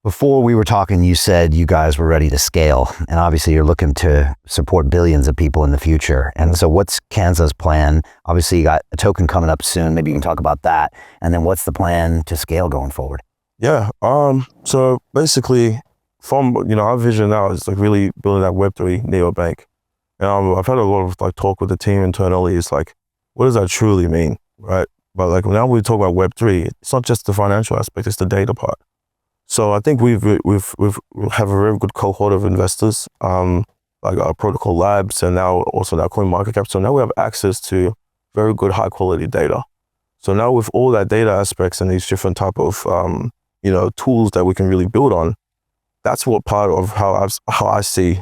Before we were talking, you said you guys were ready to scale, and obviously you're looking to support billions of people in the future. And so what's Canza's plan? Obviously you got a token coming up soon. Maybe you can talk about that. And then what's the plan to scale going forward? Yeah. So basically from, our vision now is like really building that Web3 neobank. And I've had a lot of like talk with the team internally. It's like, what does that truly mean? Right. But like now we talk about Web3, it's not just the financial aspect, it's the data part. So I think we have a very good cohort of investors, like our Protocol Labs and now CoinMarketCap. So now we have access to very good high quality data. So now with all that data aspects and these different type of, tools that we can really build on, that's what part of how I see,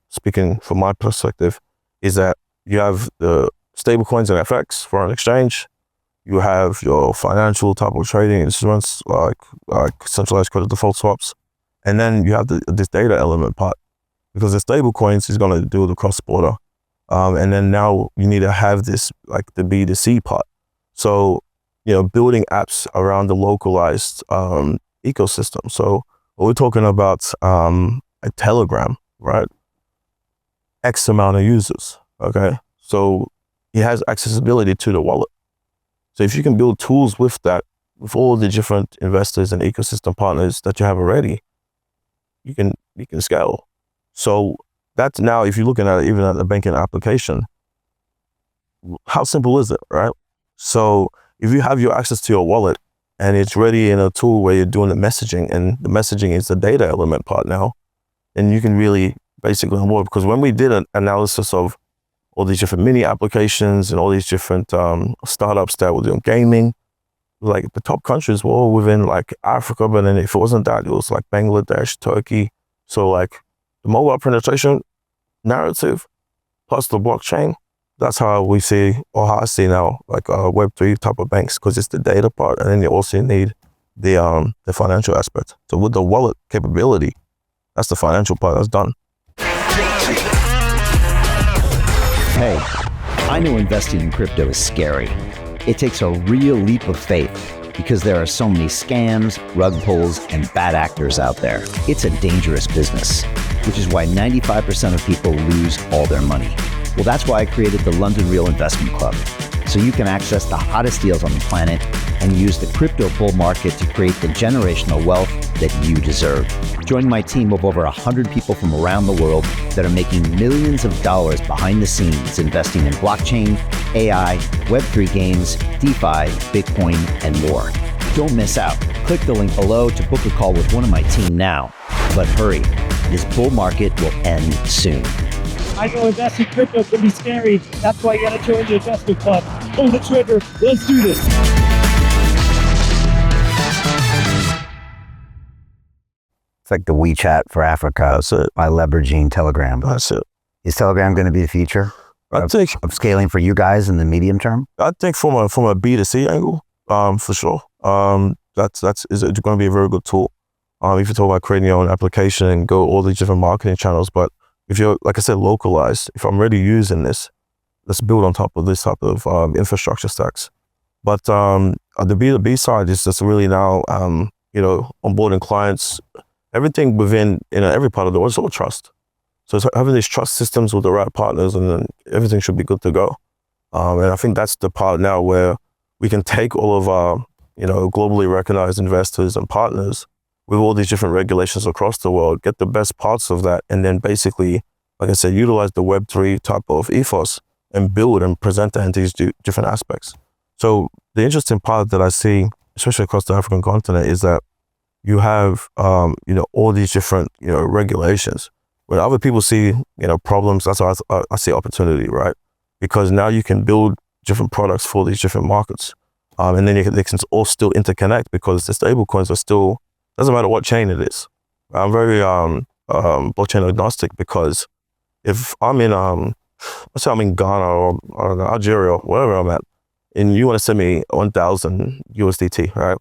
speaking from my perspective, is that you have the stablecoins and FX, foreign exchange. You have your financial type of trading instruments like centralized credit default swaps. And then you have this data element part, because the stable coins is going to do the cross-border. And then now you need to have this, like the B2C part. So, building apps around the localized ecosystem. So we're talking about a Telegram, right? X amount of users, okay? So it has accessibility to the wallet. So if you can build tools with that, with all the different investors and ecosystem partners that you have already, you can scale. So that's now, if you're looking at it, even at the banking application, how simple is it, right? So if you have your access to your wallet and it's ready in a tool where you're doing the messaging, and the messaging is the data element part now, then you can really basically onboard. Because when we did an analysis of all these different mini applications and all these different startups that were doing gaming, like the top countries were all within like Africa, but then if it wasn't that, it was like Bangladesh, Turkey. So like the mobile penetration narrative plus the blockchain, that's how we see, or how I see now, like Web3 type of banks, because it's the data part, and then you also need the financial aspect. So with the wallet capability, that's the financial part that's done. Hey, I know investing in crypto is scary. It takes a real leap of faith because there are so many scams, rug pulls, and bad actors out there. It's a dangerous business, which is why 95% of people lose all their money. Well, that's why I created the London Real Investment Club, so you can access the hottest deals on the planet and use the crypto bull market to create the generational wealth that you deserve. Join my team of over 100 people from around the world that are making millions of dollars behind the scenes investing in blockchain, AI, Web3 games, DeFi, Bitcoin, and more. Don't miss out. Click the link below to book a call with one of my team now. But hurry, this bull market will end soon. I know investing in crypto can be scary. That's why you gotta join the investment club. Pull the trigger. Let's do this. It's like the WeChat for Africa. That's it. By leveraging Telegram. That's it. Is Telegram going to be the future of scaling for you guys in the medium term? I think from a B2C angle, for sure. It's going to be a very good tool. If you talk about creating your own application and go all these different marketing channels, but if you're, like I said, localized, if I'm already using this, let's build on top of this type of infrastructure stacks. But the B2B side is just really now, onboarding clients, everything within, every part of the world is all trust. So it's having these trust systems with the right partners, and then everything should be good to go. And I think that's the part now where we can take all of our, globally recognized investors and partners with all these different regulations across the world, get the best parts of that, and then basically, like I said, utilize the Web3 type of ethos and build and present that into these different aspects. So the interesting part that I see, especially across the African continent, is that you have, all these different, regulations. When other people see, problems, that's why I see opportunity, right? Because now you can build different products for these different markets. And then they can all still interconnect, because the stable coins are still, doesn't matter what chain it is. I'm very blockchain agnostic, because if I'm in, let's say I'm in Ghana or Algeria, wherever I'm at, and you want to send me 1,000 USDT, right?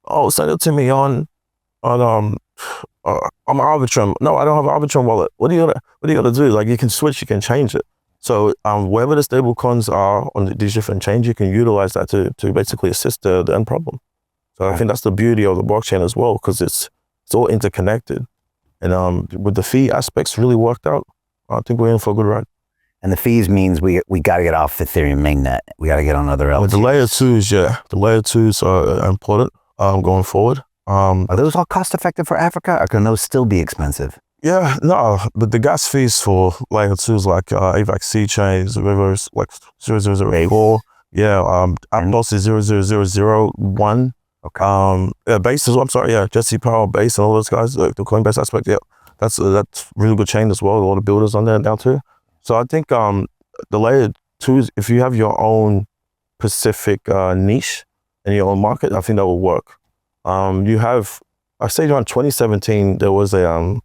Oh, send it to me on Arbitrum. No, I don't have an Arbitrum wallet. What do you gotta do? Like, you can switch, you can change it. So wherever the stable coins are on these different chains, you can utilize that to basically assist the end problem. So I think that's the beauty of the blockchain as well, because it's it's all interconnected. And with the fee aspects really worked out, I think we're in for a good ride. And the fees means we got to get off Ethereum mainnet. We got to get on other With LTs. the layer twos, yeah, the layer twos are important going forward. Are those all cost effective for Africa, or can those still be expensive? Yeah, no, but the gas fees for layer twos like AVAX C chains, Rivers, like 0004, yeah, Aptos is 00001. Okay. Yeah, Base as well. I'm sorry, yeah, Jesse Power, Base, and all those guys, the Coinbase aspect, yeah, that's really good chain as well. A lot of builders on there now too. So I think the layer twos, if you have your own specific niche and your own market, I think that will work. You have, I say around 2017, there was a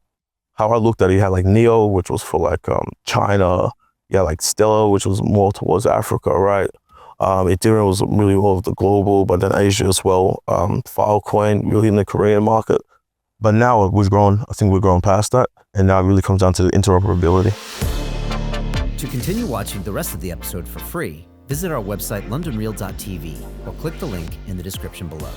how I looked at it, you had like Neo, which was for like China, yeah, like Stellar, which was more towards Africa, right? Ethereum was really more of the global, but then Asia as well. Filecoin really in the Korean market. But now we've grown, I think we've grown past that. And now it really comes down to the interoperability. To continue watching the rest of the episode for free, visit our website londonreal.tv or click the link in the description below.